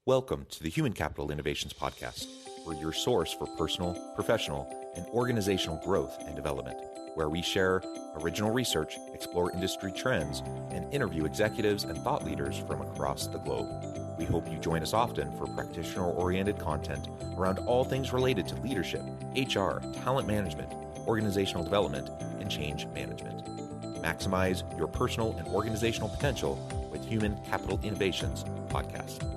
Welcome to the Human Capital Innovations Podcast. We're your source for personal, professional, and organizational growth and development, where we share original research, explore industry trends, and interview executives and thought leaders from across the globe. We hope you join us often for practitioner-oriented content around all things related to leadership, HR, talent management, organizational development, and change management. Maximize your personal and organizational potential with Human Capital Innovations Podcast.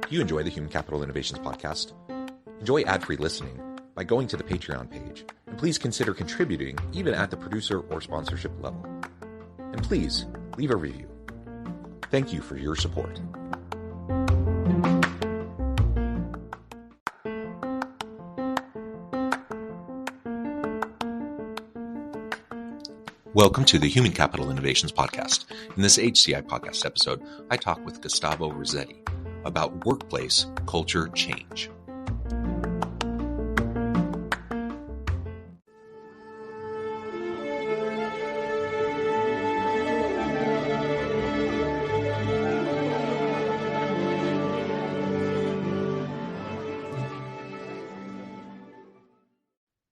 If you enjoy the Human Capital Innovations Podcast, enjoy ad-free listening by going to the Patreon page, and please consider contributing even at the producer or sponsorship level. And please leave a review. Thank you for your support. Welcome to the Human Capital Innovations Podcast. In this HCI Podcast episode, I talk with Gustavo Razzetti about workplace culture change.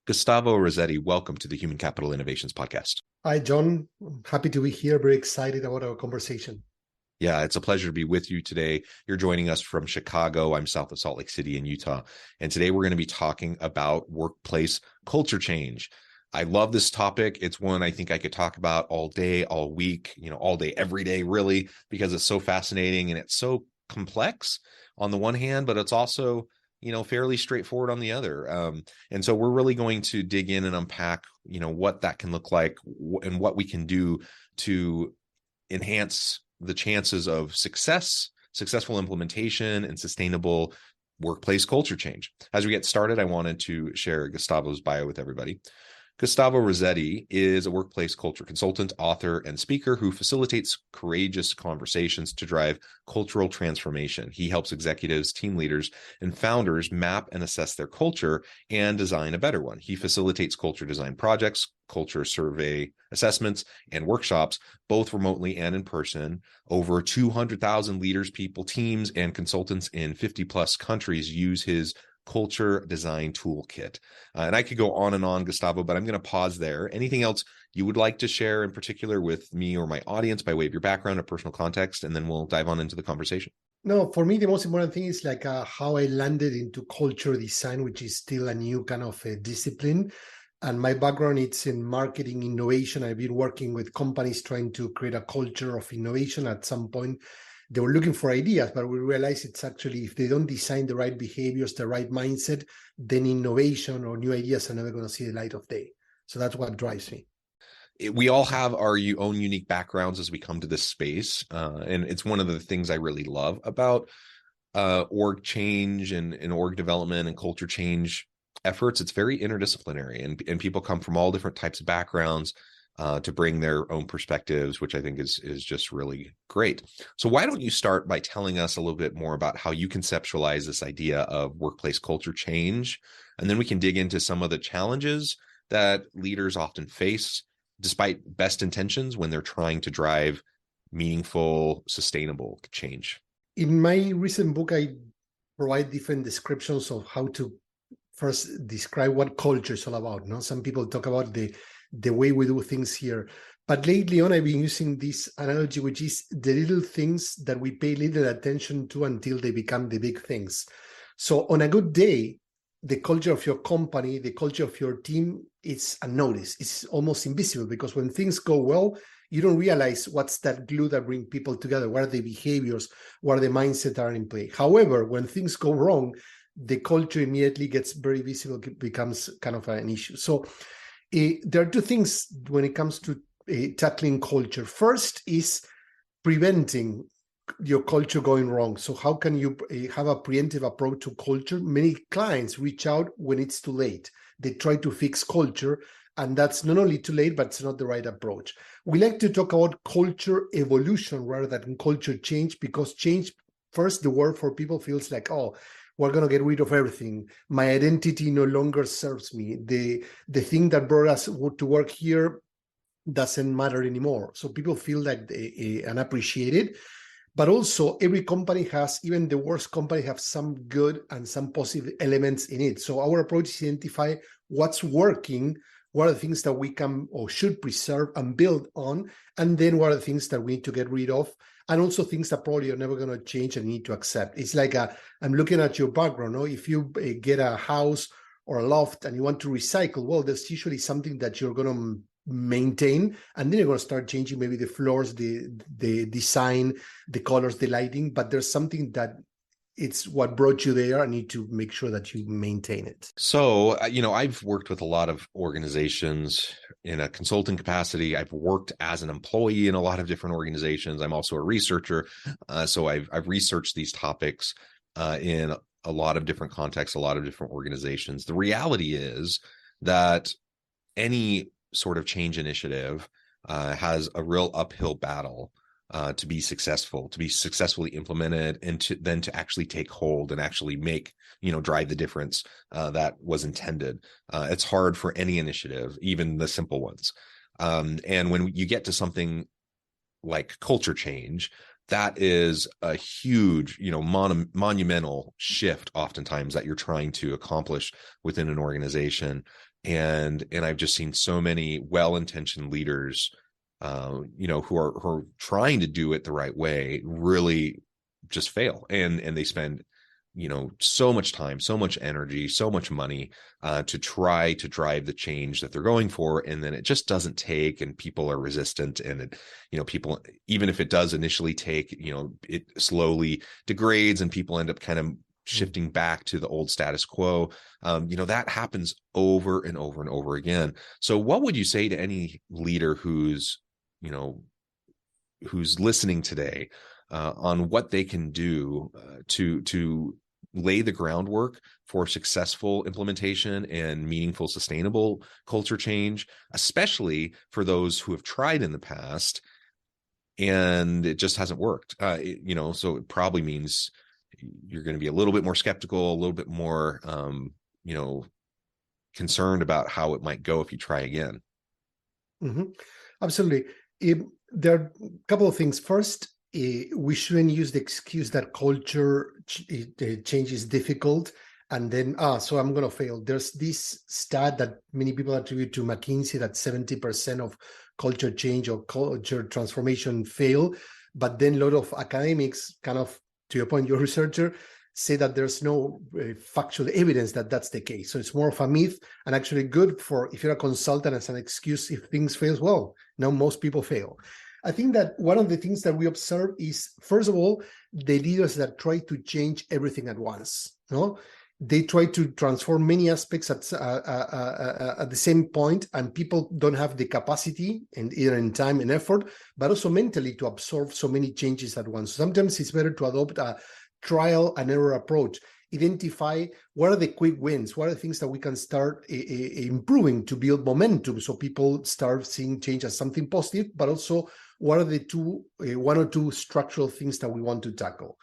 Gustavo Razzetti, welcome to the Human Capital Innovations Podcast. Hi, John. I'm happy to be here. Very excited about our conversation. Yeah, it's a pleasure to be with you today. You're joining us from Chicago. I'm south of Salt Lake City in Utah. And today we're going to be talking about workplace culture change. I love this topic. It's one I think I could talk about all day, all week, all day, every day, really, because it's so fascinating and it's so complex on the one hand, but it's also, fairly straightforward on the other. And so we're really going to dig in and unpack, what that can look like and what we can do to enhance the chances of successful implementation, and sustainable workplace culture change. As we get started, I wanted to share Gustavo's bio with everybody. Gustavo Razzetti is a workplace culture consultant, author, and speaker who facilitates courageous conversations to drive cultural transformation. He helps executives, team leaders, and founders map and assess their culture and design a better one. He facilitates culture design projects, culture survey assessments, and workshops, both remotely and in person. Over 200,000 leaders, people, teams, and consultants in 50 plus countries use his culture design toolkit. And I could go on and on, Gustavo, but I'm going to pause there. Anything else you would like to share in particular with me or my audience by way of your background or personal context, and then we'll dive on into the conversation? No, for me, the most important thing is how I landed into culture design, which is still a new kind of a discipline. And my background, it's in marketing innovation. I've been working with companies trying to create a culture of innovation. At some point, they were looking for ideas, but we realized it's actually, if they don't design the right behaviors, the right mindset, then innovation or new ideas are never going to see the light of day. So that's what drives me. We all have our own unique backgrounds as we come to this space. And it's one of the things I really love about org change and org development and culture change efforts. It's very interdisciplinary, and people come from all different types of backgrounds to bring their own perspectives, which I think is just really great. So why don't you start by telling us a little bit more about how you conceptualize this idea of workplace culture change, and then we can dig into some of the challenges that leaders often face despite best intentions when they're trying to drive meaningful, sustainable change. In my recent book, I provide different descriptions of how to first describe what culture is all about. Some people talk about the way we do things here. But lately on, I've been using this analogy, which is the little things that we pay little attention to until they become the big things. So on a good day, the culture of your company, the culture of your team, it's unnoticed. It's almost invisible, because when things go well, you don't realize what's that glue that brings people together, what are the behaviors, what are the mindsets are in play. However, when things go wrong, the culture immediately gets very visible, becomes kind of an issue. So there are two things when it comes to tackling culture. First is preventing your culture going wrong. So how can you have a preemptive approach to culture? Many clients reach out when it's too late. They try to fix culture, and that's not only too late, but it's not the right approach. We like to talk about culture evolution rather than culture change, because change, first, the word for people feels like, oh, we're going to get rid of everything. My identity no longer serves me. The thing that brought us to work here doesn't matter anymore. So people feel like unappreciated. But also every company has, even the worst company, have some good and some positive elements in it. So our approach is to identify what's working, what are the things that we can or should preserve and build on, and then what are the things that we need to get rid of, and also things that probably are never going to change and need to accept. It's like I'm looking at your background. No? If you get a house or a loft and you want to recycle, well, there's usually something that you're going to maintain, and then you're going to start changing maybe the floors, the design, the colors, the lighting, but there's something that it's what brought you there. I need to make sure that you maintain it. So, I've worked with a lot of organizations in a consulting capacity. I've worked as an employee in a lot of different organizations. I'm also a researcher. So I've researched these topics in a lot of different contexts, a lot of different organizations. The reality is that any sort of change initiative has a real uphill battle to be successfully implemented, and then to actually take hold and actually make, drive the difference that was intended. It's hard for any initiative, even the simple ones. And when you get to something like culture change, that is a huge, monumental shift oftentimes that you're trying to accomplish within an organization. And I've just seen so many well-intentioned leaders, who are trying to do it the right way, really just fail. And they spend, so much time, so much energy, so much money to try to drive the change that they're going for. And then it just doesn't take, and people are resistant. And people, even if it does initially take, it slowly degrades and people end up kind of shifting back to the old status quo. That happens over and over and over again. So what would you say to any leader who's listening today on what they can do to lay the groundwork for successful implementation and meaningful, sustainable culture change, especially for those who have tried in the past and it just hasn't worked? So it probably means you're going to be a little bit more skeptical, a little bit more, concerned about how it might go if you try again. Mm-hmm. Absolutely. There are a couple of things. First, we shouldn't use the excuse that culture change is difficult, and then, so I'm going to fail. There's this stat that many people attribute to McKinsey that 70% of culture change or culture transformation fail. But then a lot of academics, kind of, to your point, your researcher, say that there's no factual evidence that that's the case. So it's more of a myth, and actually good for, if you're a consultant, as an excuse if things fail. Well, now most people fail. I think that one of the things that we observe is, first of all, the leaders that try to change everything at once. They try to transform many aspects at the same point, and people don't have the capacity, and either in time and effort, but also mentally, to absorb so many changes at once. Sometimes it's better to adopt a trial and error approach. Identify what are the quick wins, what are the things that we can start improving to build momentum, so people start seeing change as something positive, but also what are the one or two structural things that we want to tackle.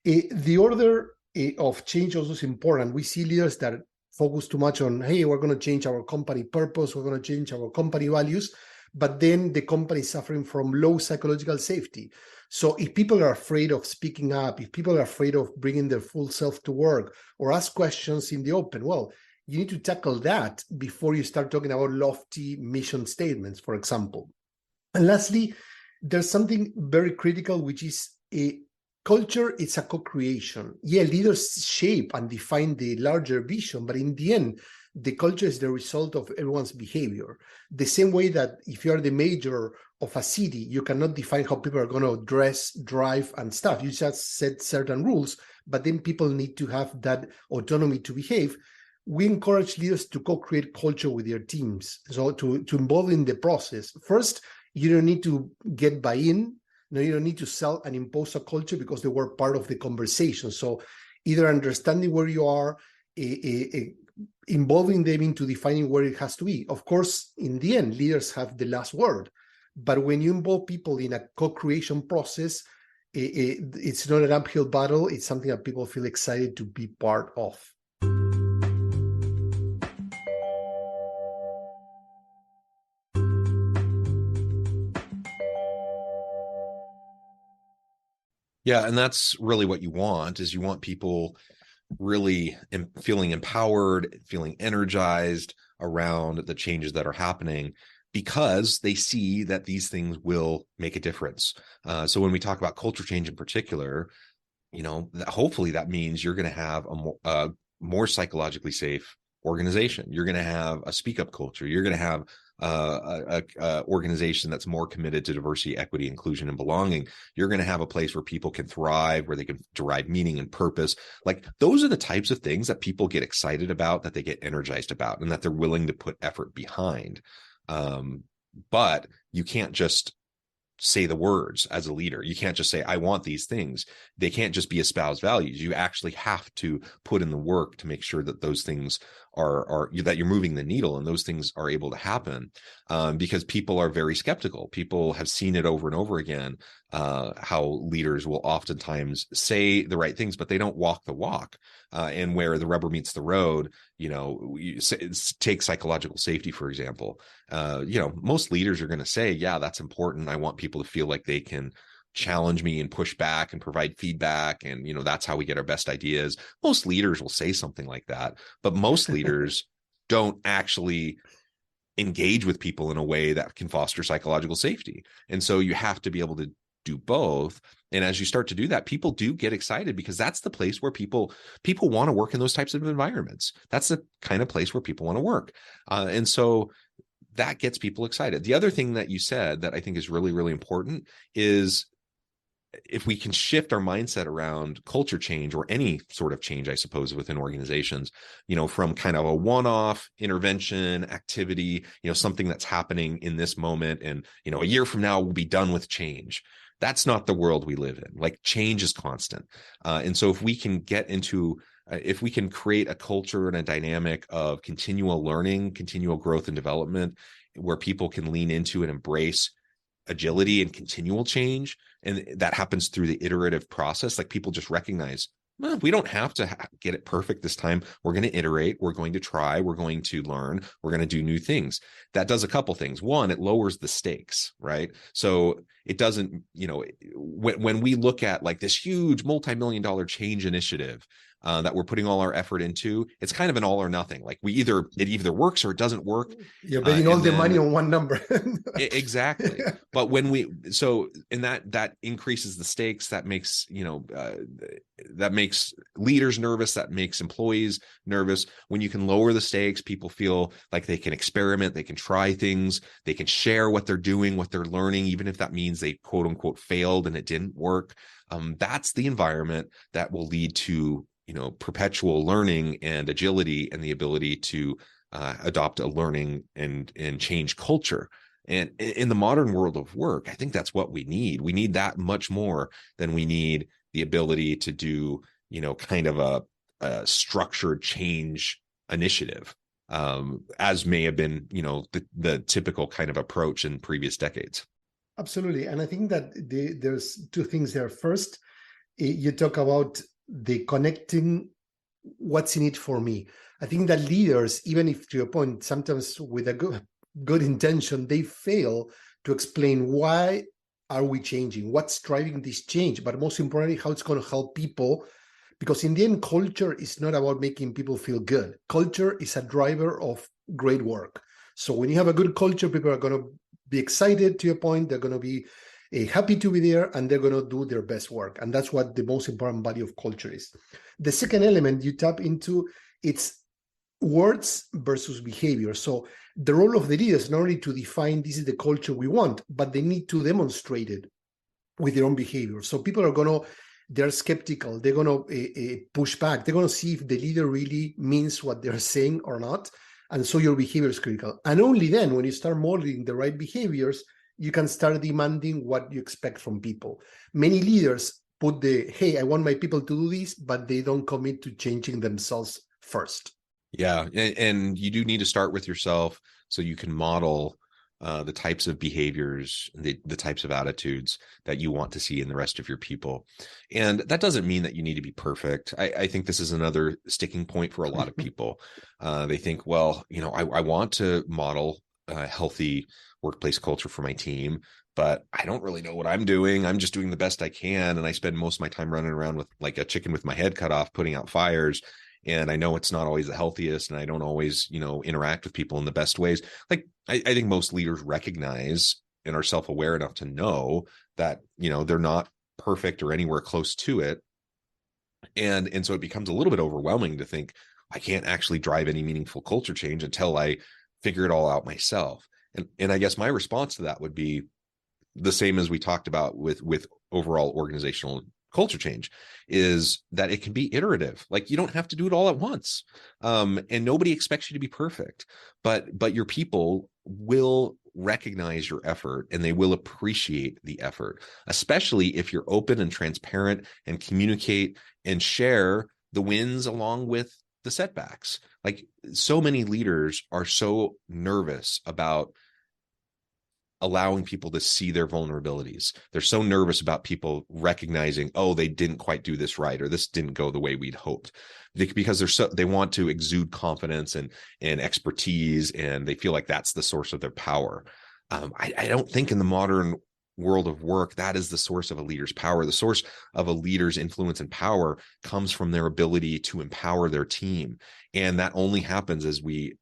The order of change also is important. We see leaders that focus too much on, hey, we're going to change our company purpose, we're going to change our company values, but then the company is suffering from low psychological safety. So if people are afraid of speaking up, if people are afraid of bringing their full self to work or ask questions in the open, well, you need to tackle that before you start talking about lofty mission statements, for example. And lastly, there's something very critical, which is a culture. It's a co-creation. Yeah, leaders shape and define the larger vision, but in the end, the culture is the result of everyone's behavior. The same way that if you are the mayor of a city, you cannot define how people are going to dress, drive, and stuff. You just set certain rules, but then people need to have that autonomy to behave. We encourage leaders to co-create culture with their teams. So to involve in the process. First, you don't need to get buy-in. No, you don't need to sell and impose a culture, because they were part of the conversation. So either understanding where you are, involving them into defining where it has to be. Of course, in the end, leaders have the last word. But when you involve people in a co-creation process, it's not an uphill battle. It's something that people feel excited to be part of. Yeah, and that's really what you want, is you want people really feeling empowered, feeling energized around the changes that are happening, because they see that these things will make a difference. So when we talk about culture change in particular, hopefully that means you're going to have a more psychologically safe organization. You're going to have a speak up culture. You're going to have a organization that's more committed to diversity, equity, inclusion, and belonging. You're going to have a place where people can thrive, where they can derive meaning and purpose. Like, those are the types of things that people get excited about, that they get energized about, and that they're willing to put effort behind. But you can't just say the words as a leader. You can't just say, I want these things. They can't just be espoused values. You actually have to put in the work to make sure that those things are that you're moving the needle, and those things are able to happen, because people are very skeptical. People have seen it over and over again, how leaders will oftentimes say the right things, but they don't walk the walk. And where the rubber meets the road, take psychological safety, for example. Most leaders are going to say, yeah, that's important. I want people to feel like they can challenge me and push back and provide feedback. And, that's how we get our best ideas. Most leaders will say something like that, but most leaders don't actually engage with people in a way that can foster psychological safety. And so you have to be able to do both. And as you start to do that, people do get excited, because that's the place where people want to work in those types of environments. That's the kind of place where people want to work. And so that gets people excited. The other thing that you said that I think is really, really important is, if we can shift our mindset around culture change, or any sort of change, I suppose, within organizations, from kind of a one-off intervention activity, something that's happening in this moment, and, a year from now we'll be done with change. That's not the world we live in. Like, change is constant. And so if we can if we can create a culture and a dynamic of continual learning, continual growth and development, where people can lean into and embrace agility and continual change, and that happens through the iterative process, like, people just recognize, well, we don't have to get it perfect this time. We're going to iterate. We're going to try. We're going to learn. We're going to do new things. That does a couple things. One, it lowers the stakes, right? So it doesn't, when we look at like this huge multi-million-dollar change initiative that we're putting all our effort into, it's kind of an all or nothing. Like, it either works or it doesn't work. You're betting all the money on one number. Exactly. But and that increases the stakes. That makes, that makes leaders nervous. That makes employees nervous. When you can lower the stakes, people feel like they can experiment, they can try things, they can share what they're doing, what they're learning, even if that means they quote unquote failed and it didn't work. That's the environment that will lead to, perpetual learning and agility, and the ability to adopt a learning and change culture. And in the modern world of work, I think that's what we need. We need that much more than we need the ability to do, kind of a structured change initiative, as may have been, the typical kind of approach in previous decades. Absolutely. And I think that there's two things there. First, you talk about the connecting what's in it for me. I think that leaders, even if, to your point, sometimes with a good intention, they fail to explain why are we changing, what's driving this change, but most importantly, how it's going to help people. Because in the end, culture is not about making people feel good. Culture is a driver of great work. So when you have a good culture, people are going to be excited, to your point. They're going to be happy to be there, and they're going to do their best work. And that's what the most important value of culture is. The second element you tap into, it's words versus behavior. So the role of the leaders, not only to define this is the culture we want, but they need to demonstrate it with their own behavior. So people are they're skeptical. They're going to push back. They're going to see if the leader really means what they're saying or not. And so your behavior is critical. And only then, when you start modeling the right behaviors, you can start demanding what you expect from people. Many leaders put hey, I want my people to do this, but they don't commit to changing themselves first. Yeah. And you do need to start with yourself, so you can model the types of behaviors, the types of attitudes that you want to see in the rest of your people. And that doesn't mean that you need to be perfect. I think this is another sticking point for a lot of people. They think, well, I want to model a healthy workplace culture for my team, but I don't really know what I'm doing. I'm just doing the best I can. And I spend most of my time running around with like a chicken with my head cut off, putting out fires. And I know it's not always the healthiest, and I don't always, interact with people in the best ways. Like I think most leaders recognize and are self-aware enough to know that, they're not perfect or anywhere close to it. And so it becomes a little bit overwhelming to think I can't actually drive any meaningful culture change until I figure it all out myself. And I guess my response to that would be the same as we talked about with overall organizational culture change, is that it can be iterative. Like you don't have to do it all at once. And nobody expects you to be perfect, but your people will recognize your effort and they will appreciate the effort, especially if you're open and transparent and communicate and share the wins along with the setbacks. Like so many leaders are so nervous about allowing people to see their vulnerabilities. They're so nervous about people recognizing, oh, they didn't quite do this right, or this didn't go the way we'd hoped, because they want to exude confidence and expertise, and they feel like that's the source of their power. I don't think in the modern world of work that is the source of a leader's power. The source of a leader's influence and power comes from their ability to empower their team, and that only happens as we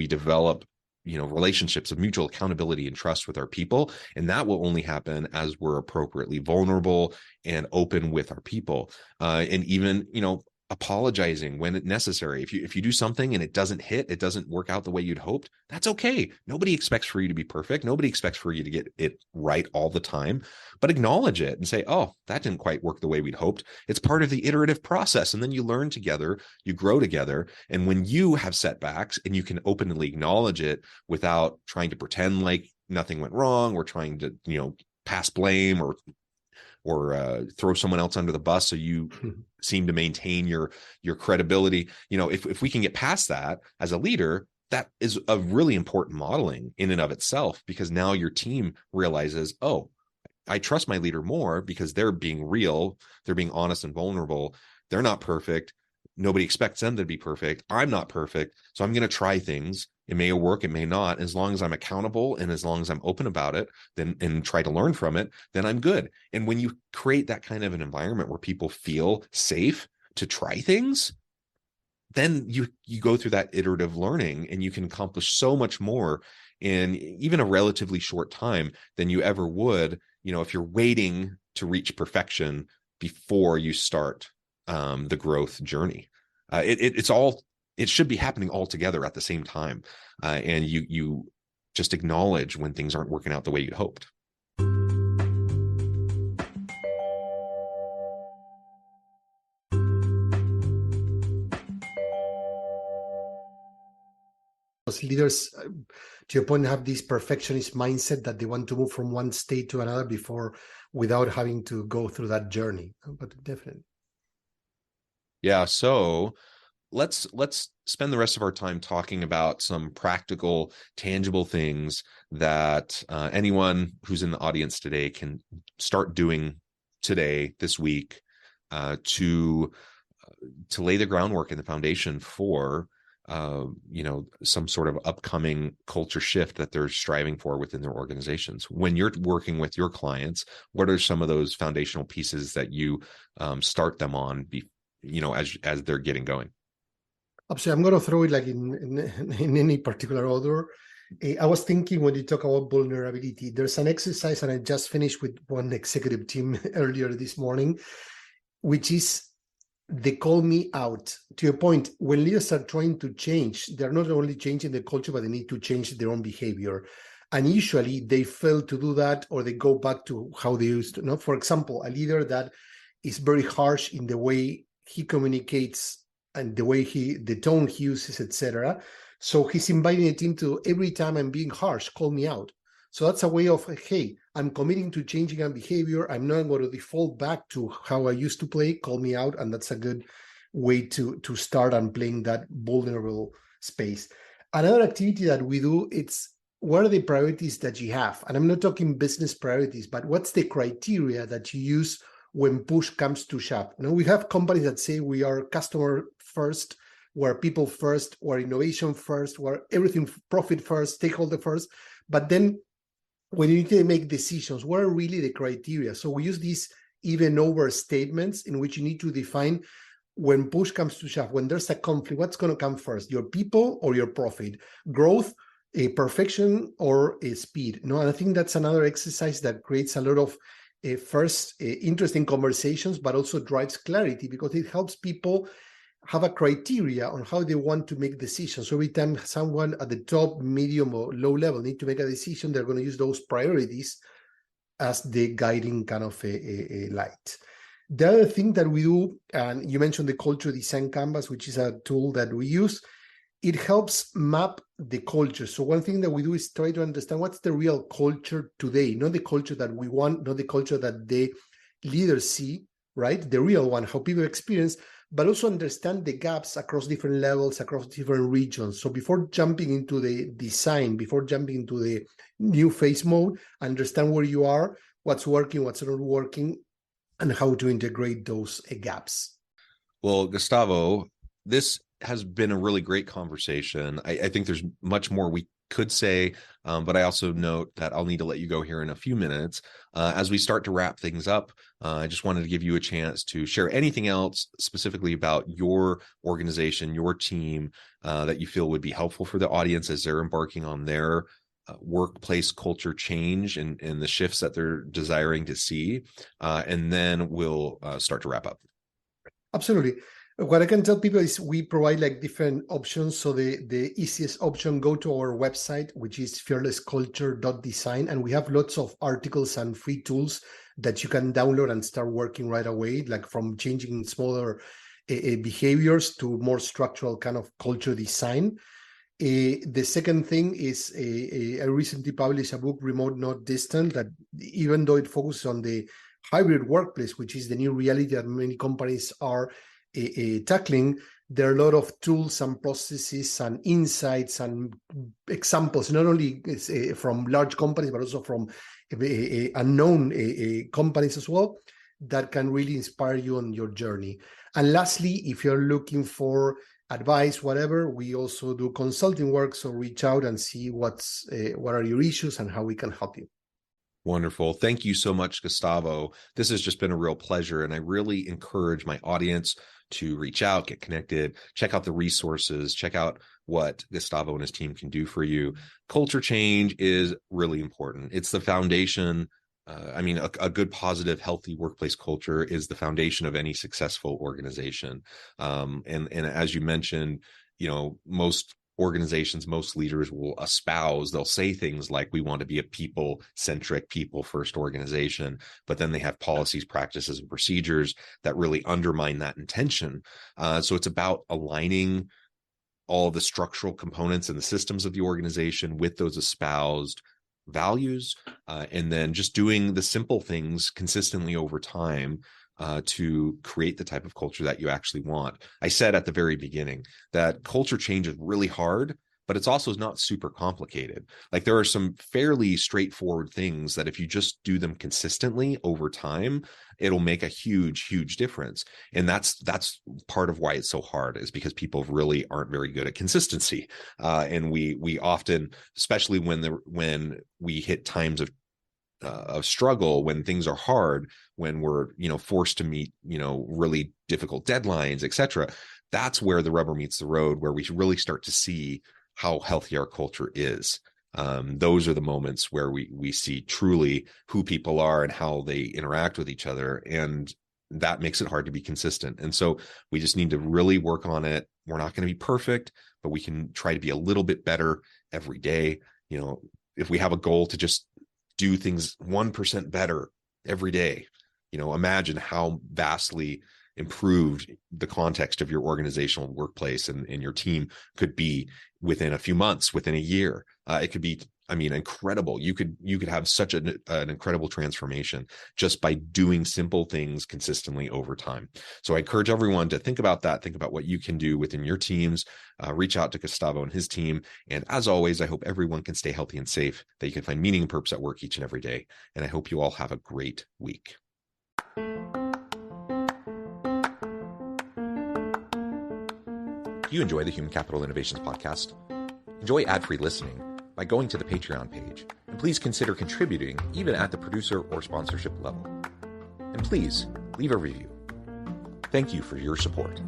develop relationships of mutual accountability and trust with our people. And that will only happen as we're appropriately vulnerable and open with our people. And even, apologizing when necessary. If you do something and it doesn't work out the way you'd hoped, that's okay. Nobody expects for you to be perfect. Nobody expects for you to get it right all the time, but acknowledge it and say, oh, that didn't quite work the way we'd hoped. It's part of the iterative process. And then you learn together, you grow together. And when you have setbacks and you can openly acknowledge it without trying to pretend like nothing went wrong or trying to, pass blame or throw someone else under the bus so you seem to maintain your credibility. If we can get past that as a leader, that is a really important modeling in and of itself, because now your team realizes, oh, I trust my leader more because they're being real, they're being honest and vulnerable. They're not perfect. Nobody expects them to be perfect. I'm not perfect. So I'm going to try things. It may work, it may not. As long as I'm accountable and as long as I'm open about it, then and try to learn from it, then I'm good. And when you create that kind of an environment where people feel safe to try things, then you go through that iterative learning and you can accomplish so much more in even a relatively short time than you ever would, if you're waiting to reach perfection before you start the growth journey. It should be happening all together at the same time. And you just acknowledge when things aren't working out the way you'd hoped. As leaders, to your point, have this perfectionist mindset that they want to move from one state to another without having to go through that journey. But definitely. Yeah. So let's spend the rest of our time talking about some practical, tangible things that anyone who's in the audience today can start doing today, this week, to lay the groundwork and the foundation for some sort of upcoming culture shift that they're striving for within their organizations. When you're working with your clients, what are some of those foundational pieces that you start them on as they're getting going? Absolutely. I'm going to throw it like in any particular order. I was thinking when you talk about vulnerability, there's an exercise, and I just finished with one executive team earlier this morning, which is they call me out. To your point, when leaders are trying to change, they're not only changing the culture, but they need to change their own behavior. And usually they fail to do that, or they go back to how they used to. For example, a leader that is very harsh in the way he communicates and the tone he uses, etc. So he's inviting the team to, every time I'm being harsh, call me out. So that's a way of, hey, I'm committing to changing my behavior. I'm not going to default back to how I used to play. Call me out. And that's a good way to start and playing that vulnerable space. Another activity that we do, it's what are the priorities that you have? And I'm not talking business priorities, but what's the criteria that you use when push comes to shove? We have companies that say we are customer first, we're people first, we're innovation first, we're everything profit first, stakeholder first. But then when you need to make decisions, what are really the criteria? So we use these even over statements in which you need to define when push comes to shove, when there's a conflict, what's going to come first, your people or your profit, growth, a perfection, or a speed. And I think that's another exercise that creates a lot of interesting conversations, but also drives clarity because it helps people have a criteria on how they want to make decisions. So every time someone at the top, medium, or low level need to make a decision, they're going to use those priorities as the guiding kind of a light. The other thing that we do, and you mentioned the culture design canvas, which is a tool that we use, it helps map the culture. So one thing that we do is try to understand what's the real culture today, not the culture that we want, not the culture that the leaders see, right? The real one, how people experience, but also understand the gaps across different levels, across different regions. So before jumping into the design, before jumping into the new phase mode, understand where you are, what's working, what's not working, and how to integrate those gaps. Well, Gustavo, this has been a really great conversation. I think there's much more we could say, but I also note that I'll need to let you go here in a few minutes. As we start to wrap things up, I just wanted to give you a chance to share anything else specifically about your organization, your team, that you feel would be helpful for the audience as they're embarking on their workplace culture change and the shifts that they're desiring to see. And then we'll start to wrap up. Absolutely. What I can tell people is we provide like different options. So the easiest option, go to our website, which is fearlessculture.design. And we have lots of articles and free tools that you can download and start working right away, like from changing smaller behaviors to more structural kind of culture design. The second thing is I recently published a book, Remote Not Distant, that even though it focuses on the hybrid workplace, which is the new reality that many companies are tackling, there are a lot of tools and processes and insights and examples, not only from large companies, but also from unknown companies as well, that can really inspire you on your journey. And lastly, if you're looking for advice, whatever, we also do consulting work. So reach out and see what are your issues and how we can help you. Wonderful. Thank you so much, Gustavo. This has just been a real pleasure. And I really encourage my audience to reach out, get connected, check out the resources, check out what Gustavo and his team can do for you. Culture change is really important. It's the foundation. A good, positive, healthy workplace culture is the foundation of any successful organization. And as you mentioned, most organizations, most leaders will espouse, they'll say things like, we want to be a people-centric, people-first organization, but then they have policies, practices, and procedures that really undermine that intention. So it's about aligning all the structural components and the systems of the organization with those espoused values, and then just doing the simple things consistently over time to create the type of culture that you actually want. I said at the very beginning that culture change is really hard, but it's also not super complicated. Like there are some fairly straightforward things that if you just do them consistently over time, it'll make a huge, huge difference. And that's part of why it's so hard, is because people really aren't very good at consistency. And we often, especially when we hit times of struggle, when things are hard, when we're forced to meet really difficult deadlines, etc., that's where the rubber meets the road, where we really start to see how healthy our culture is. Those are the moments where we see truly who people are and how they interact with each other, and that makes it hard to be consistent. And so we just need to really work on it. We're not going to be perfect, but we can try to be a little bit better every day. If we have a goal to just do things 1% better every day, imagine how vastly improved the context of your organizational workplace and your team could be within a few months, within a year. It could be I mean, incredible. You could have such an incredible transformation just by doing simple things consistently over time. So I encourage everyone to think about that. Think about what you can do within your teams. Reach out to Gustavo and his team. And as always, I hope everyone can stay healthy and safe, that you can find meaning and purpose at work each and every day. And I hope you all have a great week. Do you enjoy the Human Capital Innovations podcast? Enjoy ad-free listening by going to the Patreon page, and please consider contributing even at the producer or sponsorship level. And please leave a review. Thank you for your support.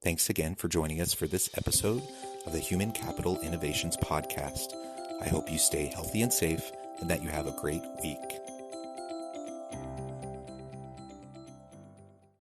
Thanks again for joining us for this episode of the Human Capital Innovations podcast. I hope you stay healthy and safe and that you have a great week.